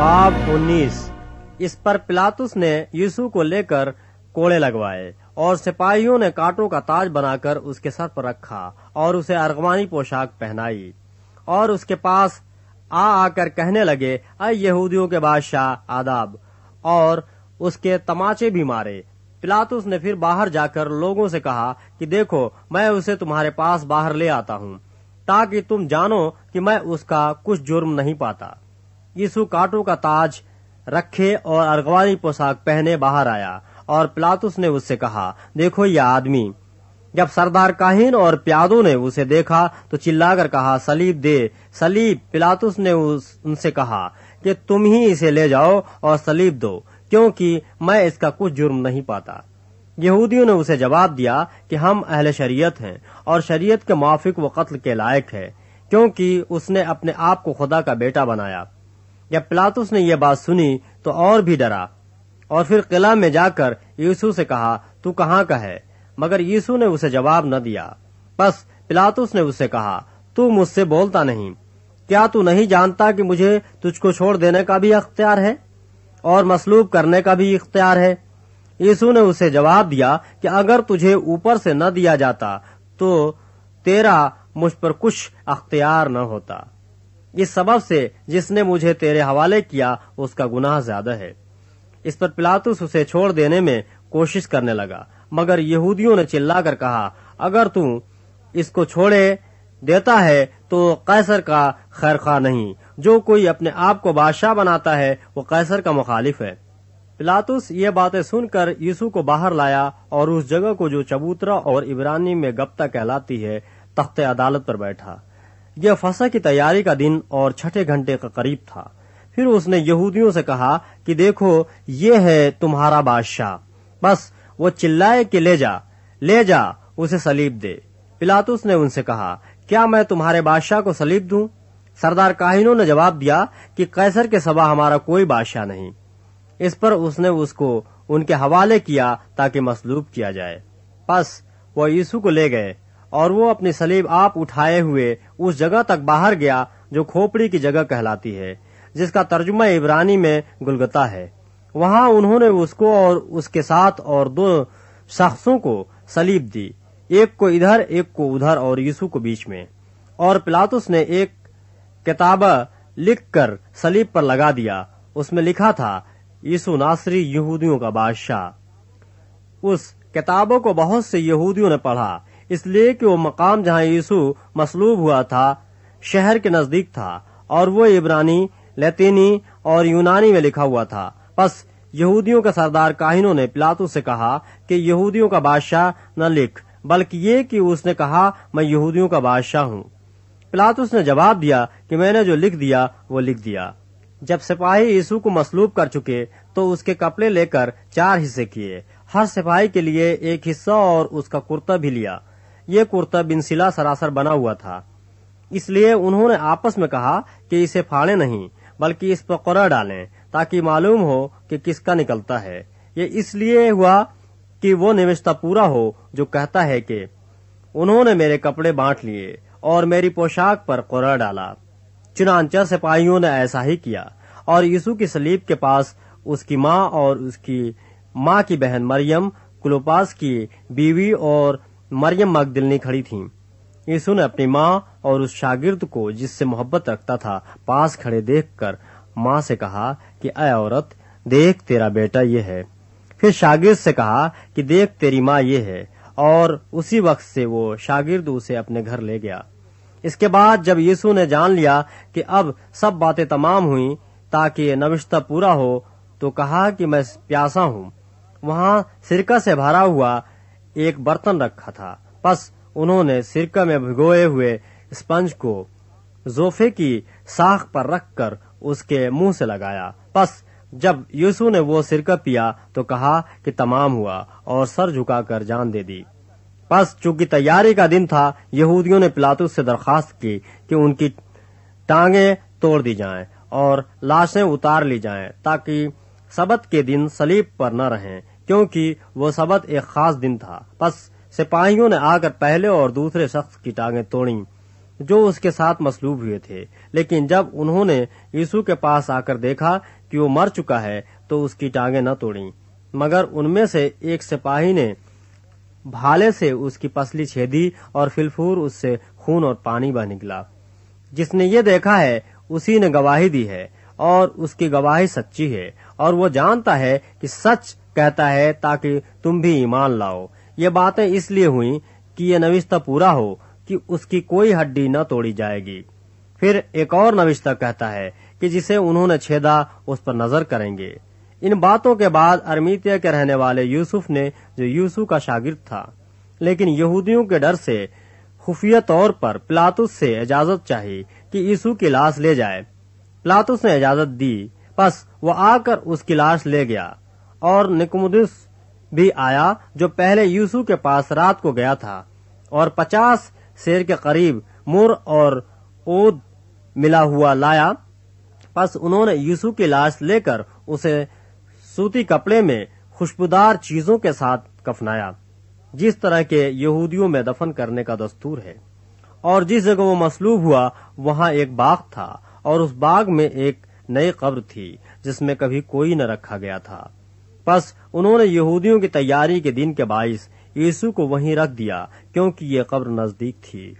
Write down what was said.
باب 19۔ اس پر پلاطس نے یسوع کو لے کر کوڑے لگوائے اور سپاہیوں نے کانٹوں کا تاج بنا کر اس کے سر پر رکھا اور اسے ارغوانی پوشاک پہنائی اور اس کے پاس آ کر کہنے لگے، اے یہودیوں کے بادشاہ آداب، اور اس کے تماچے بھی مارے۔ پلاطس نے پھر باہر جا کر لوگوں سے کہا کہ دیکھو، میں اسے تمہارے پاس باہر لے آتا ہوں تاکہ تم جانو کہ میں اس کا کچھ جرم نہیں پاتا۔ یسوع کانٹوں کا تاج رکھے اور ارغوانی پوشاک پہنے باہر آیا، اور پلاطس نے اس سے کہا، دیکھو یہ آدمی۔ جب سردار کاہن اور پیادوں نے اسے دیکھا تو چلا کر کہا، صلیب دے، صلیب۔ پلاطس نے ان سے کہا کہ تم ہی اسے لے جاؤ اور صلیب دو، کیونکہ میں اس کا کچھ جرم نہیں پاتا۔ یہودیوں نے اسے جواب دیا کہ ہم اہل شریعت ہیں اور شریعت کے موافق وہ قتل کے لائق ہے، کیونکہ اس نے اپنے آپ کو خدا کا بیٹا بنایا۔ جب پلاطس نے یہ بات سنی تو اور بھی ڈرا، اور پھر قلعہ میں جا کر یسوع سے کہا، تو کہاں کا ہے؟ مگر یسوع نے اسے جواب نہ دیا۔ بس پلاطس نے اس سے کہا، تو مجھ سے بولتا نہیں؟ کیا تو نہیں جانتا کہ مجھے تجھ کو چھوڑ دینے کا بھی اختیار ہے اور مصلوب کرنے کا بھی اختیار ہے؟ یسوع نے اسے جواب دیا کہ اگر تجھے اوپر سے نہ دیا جاتا تو تیرا مجھ پر کچھ اختیار نہ ہوتا۔ اس سبب سے جس نے مجھے تیرے حوالے کیا اس کا گناہ زیادہ ہے۔ اس پر پلاطس اسے چھوڑ دینے میں کوشش کرنے لگا، مگر یہودیوں نے چلا کر کہا، اگر تو اس کو چھوڑے دیتا ہے تو قیصر کا خیرخواہ نہیں۔ جو کوئی اپنے آپ کو بادشاہ بناتا ہے وہ قیصر کا مخالف ہے۔ پلاطس یہ باتیں سن کر یسوع کو باہر لایا اور اس جگہ کو جو چبوترا اور عبرانی میں گبتہ کہلاتی ہے، تخت عدالت پر بیٹھا۔ یہ فصح کی تیاری کا دن اور 6 گھنٹے کا قریب تھا۔ پھر اس نے یہودیوں سے کہا کہ دیکھو، یہ ہے تمہارا بادشاہ۔ بس وہ چلائے کہ لے جا، اسے صلیب دے۔ پلاطس نے ان سے کہا، کیا میں تمہارے بادشاہ کو صلیب دوں؟ سردار کاہنوں نے جواب دیا کہ قیصر کے سوا ہمارا کوئی بادشاہ نہیں۔ اس پر اس نے اس کو ان کے حوالے کیا تاکہ مصلوب کیا جائے۔ پس وہ یسوع کو لے گئے اور وہ اپنی صلیب آپ اٹھائے ہوئے اس جگہ تک باہر گیا جو کھوپڑی کی جگہ کہلاتی ہے، جس کا ترجمہ عبرانی میں گلگتا ہے۔ وہاں انہوں نے اس کو اور اس کے ساتھ اور 2 شخصوں کو صلیب دی، ایک کو ادھر ایک کو ادھر اور یسوع کو بیچ میں۔ اور پلاطس نے ایک کتابہ لکھ کر صلیب پر لگا دیا، اس میں لکھا تھا، یسوع ناصری یہودیوں کا بادشاہ۔ اس کتابوں کو بہت سے یہودیوں نے پڑھا، اس لیے کہ وہ مقام جہاں یسوع مصلوب ہوا تھا شہر کے نزدیک تھا، اور وہ عبرانی، لاتینی اور یونانی میں لکھا ہوا تھا۔ پس یہودیوں کے سردار کاہنوں نے پلاطس سے کہا کہ یہودیوں کا بادشاہ نہ لکھ، بلکہ یہ کہ اس نے کہا، میں یہودیوں کا بادشاہ ہوں۔ پلاطس نے جواب دیا کہ میں نے جو لکھ دیا وہ لکھ دیا۔ جب سپاہی یسوع کو مصلوب کر چکے تو اس کے کپڑے لے کر 4 حصے کیے، ہر سپاہی کے لیے ایک حصہ، اور اس کا کرتا بھی لیا۔ یہ کرتا بن سلا سراسر بنا ہوا تھا، اس لیے انہوں نے آپس میں کہا کہ اسے پھاڑے نہیں بلکہ اس پر قرع ڈالیں تاکہ معلوم ہو کہ کس کا نکلتا ہے۔ یہ اس لیے ہوا کہ وہ نوشتہ پورا ہو جو کہتا ہے کہ انہوں نے میرے کپڑے بانٹ لیے اور میری پوشاک پر قرع ڈالا۔ چنانچہ سپاہیوں نے ایسا ہی کیا، اور یسوع کی صلیب کے پاس اس کی ماں اور اس کی ماں کی بہن مریم، کلوپاس کی بیوی اور مریم مگدلنی کھڑی تھیں۔ یسوع نے اپنی ماں اور اس شاگرد کو جس سے محبت رکھتا تھا پاس کھڑے دیکھ کر ماں سے کہا کہ اے عورت، دیکھ تیرا بیٹا یہ ہے۔ پھر شاگرد سے کہا کہ دیکھ تیری ماں یہ ہے، اور اسی وقت سے وہ شاگرد اسے اپنے گھر لے گیا۔ اس کے بعد جب یسوع نے جان لیا کہ اب سب باتیں تمام ہوئیں تاکہ نوشتہ پورا ہو، تو کہا کہ میں پیاسا ہوں۔ وہاں سرکہ سے بھرا ہوا ایک برتن رکھا تھا، پس انہوں نے سرکہ میں بھگوئے ہوئے اسپنج کو زوفے کی ساخ پر رکھ کر اس کے منہ سے لگایا۔ پس جب یسوع نے وہ سرکہ پیا تو کہا کہ تمام ہوا، اور سر جھکا کر جان دے دی۔ پس چونکہ تیاری کا دن تھا، یہودیوں نے پلاطس سے درخواست کی کہ ان کی ٹانگیں توڑ دی جائیں اور لاشیں اتار لی جائیں تاکہ سبت کے دن صلیب پر نہ رہیں، کیونکہ وہ سبت ایک خاص دن تھا۔ پس سپاہیوں نے آ کر پہلے اور دوسرے شخص کی ٹانگیں توڑیں، جو اس کے ساتھ مصلوب ہوئے تھے، لیکن جب انہوں نے یسوع کے پاس آ کر دیکھا کہ وہ مر چکا ہے تو اس کی ٹانگیں نہ توڑیں، مگر ان میں سے ایک سپاہی نے بھالے سے اس کی پسلی چھیدی اور فلفور اس سے خون اور پانی بہ نکلا۔ جس نے یہ دیکھا ہے اسی نے گواہی دی ہے، اور اس کی گواہی سچی ہے، اور وہ جانتا ہے کہ سچ کہتا ہے تاکہ تم بھی ایمان لاؤ۔ یہ باتیں اس لیے ہوئیں کہ یہ نوشتہ پورا ہو کہ اس کی کوئی ہڈی نہ توڑی جائے گی۔ پھر ایک اور نوشتہ کہتا ہے کہ جسے انہوں نے چھیدا اس پر نظر کریں گے۔ ان باتوں کے بعد ارمیتیا کے رہنے والے یوسف نے، جو یوسف کا شاگرد تھا، لیکن یہودیوں کے ڈر سے خفیہ طور پر پلاطس سے اجازت چاہی کہ یسوع کی لاش لے جائے۔ پلاطس نے اجازت دی، پس وہ آ کر اس کی لاش لے گیا، اور نکمودس بھی آیا جو پہلے یسوع کے پاس رات کو گیا تھا، اور 50 سیر کے قریب مر اور عود ملا ہوا لایا۔ پس انہوں نے یسوع کی لاش لے کر اسے سوتی کپڑے میں خوشبودار چیزوں کے ساتھ کفنایا، جس طرح کے یہودیوں میں دفن کرنے کا دستور ہے۔ اور جس جگہ وہ مصلوب ہوا وہاں ایک باغ تھا، اور اس باغ میں ایک نئی قبر تھی جس میں کبھی کوئی نہ رکھا گیا تھا۔ پس انہوں نے یہودیوں کی تیاری کے دن کے باعث یسوع کو وہیں رکھ دیا، کیونکہ یہ قبر نزدیک تھی۔